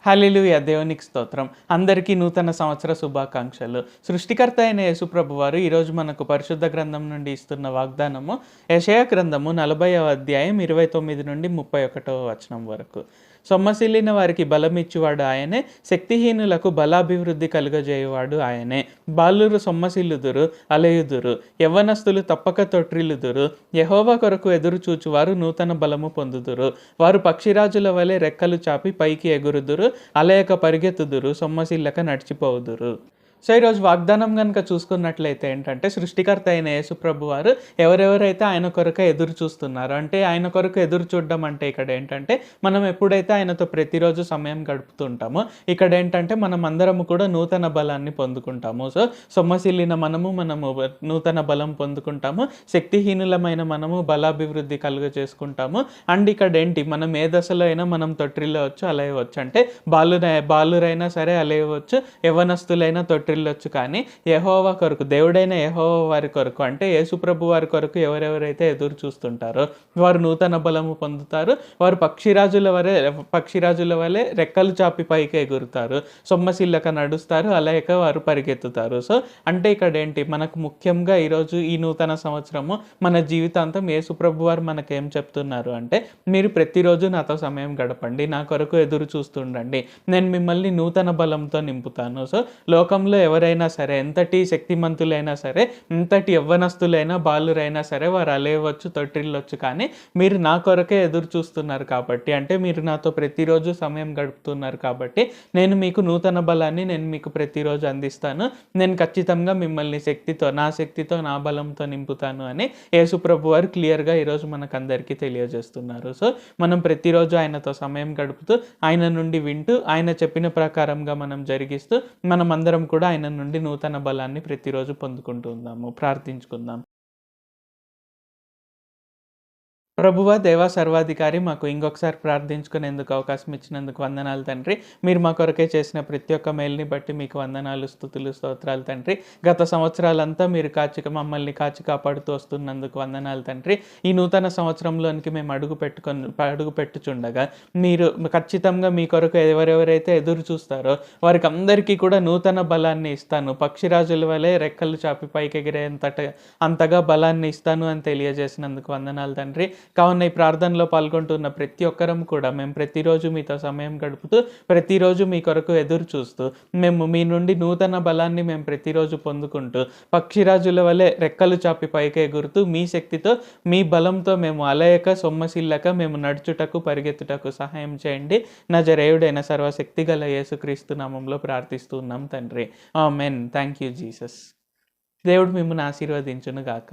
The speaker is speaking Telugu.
హల్లెలూయా! దేవునికి స్తోత్రం. అందరికీ నూతన సంవత్సర శుభాకాంక్షలు. సృష్టికర్త అయిన యేసుప్రభువారు ఈరోజు మనకు పరిశుద్ధ గ్రంథం నుండి ఇస్తున్న వాగ్దానము యెషయా గ్రంథము 40వ అధ్యాయం 29 నుండి 31వ వచనం వరకు. సొమ్మసిల్లిన వారికి బలమిచ్చువాడు ఆయనే, శక్తిహీనులకు బలాభివృద్ధి కలుగజేయువాడు ఆయనే. బాలురు సొమ్మసిల్లుదురు, అలయుదురు, యవ్వనస్తులు తప్పక తొట్రిల్లుదురు. యెహోవా కొరకు ఎదురు చూచువారు నూతన బలము పొందుదురు. వారు పక్షిరాజుల వలె రెక్కలు చాపి పైకి ఎగురుదురు, అలయక పరిగెత్తుదురు, సొమ్మసిల్లక నడిచిపోవుదురు. సో ఈరోజు వాగ్దానం కనుక చూసుకున్నట్లయితే ఏంటంటే, సృష్టికర్త అయిన యేసుప్రభు వారు ఎవరెవరైతే ఆయన కొరకు ఎదురు చూస్తున్నారో, అంటే ఆయన కొరకు ఎదురు చూడడం అంటే ఇక్కడ ఏంటంటే, మనం ఎప్పుడైతే ఆయనతో ప్రతిరోజు సమయం గడుపుతుంటామో ఇక్కడ ఏంటంటే మనం అందరము కూడా నూతన బలాన్ని పొందుకుంటాము. సో సొమ్మసిల్లిన మనము నూతన బలం పొందుకుంటాము, శక్తిహీనులమైన మనము బలాభివృద్ధి చేసుకుంటాము. అండ్ ఇక్కడ ఏంటి, మనం ఏ దశలో అయినా మనం తొట్టిల్లవచ్చు, అలయవచ్చు. అంటే బాలురైనా సరే అలయవచ్చు, యవ్వనస్తులైనా తొట్టిల్లొచ్చు. కానీ యెహోవా కొరకు, దేవుడైన యెహోవా వారి కొరకు, అంటే యేసుప్రభు వారి కొరకు ఎవరెవరైతే ఎదురు చూస్తుంటారో వారు నూతన బలము పొందుతారు. వారు పక్షిరాజుల వలె రెక్కలు చాపి పైకి ఎగురుతారు, సొమ్మసిల్లక నడుస్తారు, అలయక వారు పరిగెత్తుతారు. సో అంటే ఇక్కడ ఏంటి, మనకు ముఖ్యంగా ఈరోజు ఈ నూతన సంవత్సరము మన జీవితాంతం యేసుప్రభు వారు మనకేం చెప్తున్నారు అంటే, మీరు ప్రతిరోజు నాతో సమయం గడపండి, నా కొరకు ఎదురు చూస్తుండండి, నేను మిమ్మల్ని నూతన బలంతో నింపుతాను. సో లోకంలో ఎవరైనా సరే, ఎంతటి శక్తిమంతులైనా సరే, ఎంతటి యవ్వనస్తులైనా బాలురైనా సరే, వారు అలేవచ్చు, తొట్టిల్లొచ్చు. కానీ మీరు నా కొరకే ఎదురు చూస్తున్నారు కాబట్టి, అంటే మీరు నాతో ప్రతిరోజు సమయం గడుపుతున్నారు కాబట్టి, నేను మీకు నూతన బలాన్ని నేను మీకు ప్రతిరోజు అందిస్తాను. నేను ఖచ్చితంగా మిమ్మల్ని నా బలంతో నింపుతాను అని యేసుప్రభు వారు క్లియర్గా ఈరోజు మనకందరికీ తెలియజేస్తున్నారు. సో మనం ప్రతిరోజు ఆయనతో సమయం గడుపుతూ, ఆయన నుండి వింటూ, ఆయన చెప్పిన ప్రకారంగా మనం జరిగిస్తూ, మనం అందరం కూడా ఆయన నుండి నూతన బలాన్ని ప్రతిరోజు పొందుకుంటూ ఉందాము. ప్రార్థించుకుందాం. ప్రభువా, దేవా, సర్వాధికారి, మాకు ఇంకొకసారి ప్రార్థించుకునేందుకు అవకాశం ఇచ్చినందుకు వందనాలు తండ్రి. మీరు మా కొరకే చేసిన ప్రతి ఒక్క మేలుని బట్టి మీకు వందనాలు, స్తుతులు, స్తోత్రాలు తండ్రి. గత సంవత్సరాలంతా మీరు మమ్మల్ని కాచి కాపాడుతూ వస్తున్నందుకు వందనాలు తండ్రి. ఈ నూతన సంవత్సరంలోనికి మేము అడుగు పెట్టుచుండగా మీరు ఖచ్చితంగా మీ కొరకు ఎవరెవరైతే ఎదురు చూస్తారో వారికి అందరికీ కూడా నూతన బలాన్ని ఇస్తాను, పక్షిరాజుల వలె రెక్కలు చాపి పైకి అంతగా బలాన్ని ఇస్తాను అని తెలియజేసినందుకు వందనాలు తండ్రి. కావున ఈ ప్రార్థనలో పాల్గొంటున్న ప్రతి ఒక్కరం కూడా మేము ప్రతిరోజు మీతో సమయం గడుపుతూ, ప్రతిరోజు మీ కొరకు ఎదురు చూస్తూ, మేము మీ నుండి నూతన బలాన్ని మేము ప్రతిరోజు పొందుకుంటూ, పక్షిరాజుల వలె రెక్కలు చాపి పైకి ఎగురుతూ, మీ శక్తితో, మీ బలంతో మేము అలయక, సొమ్మసిల్లక మేము నడుచుటకు, పరిగెత్తుటకు సహాయం చేయండి. నజరేయుడైన సర్వశక్తి గల యేసుక్రీస్తు నామంలో ప్రార్థిస్తున్నాం తండ్రి. ఆమేన్. Thank you Jesus. దేవుడు మిమ్మల్ని ఆశీర్వదించును గాక.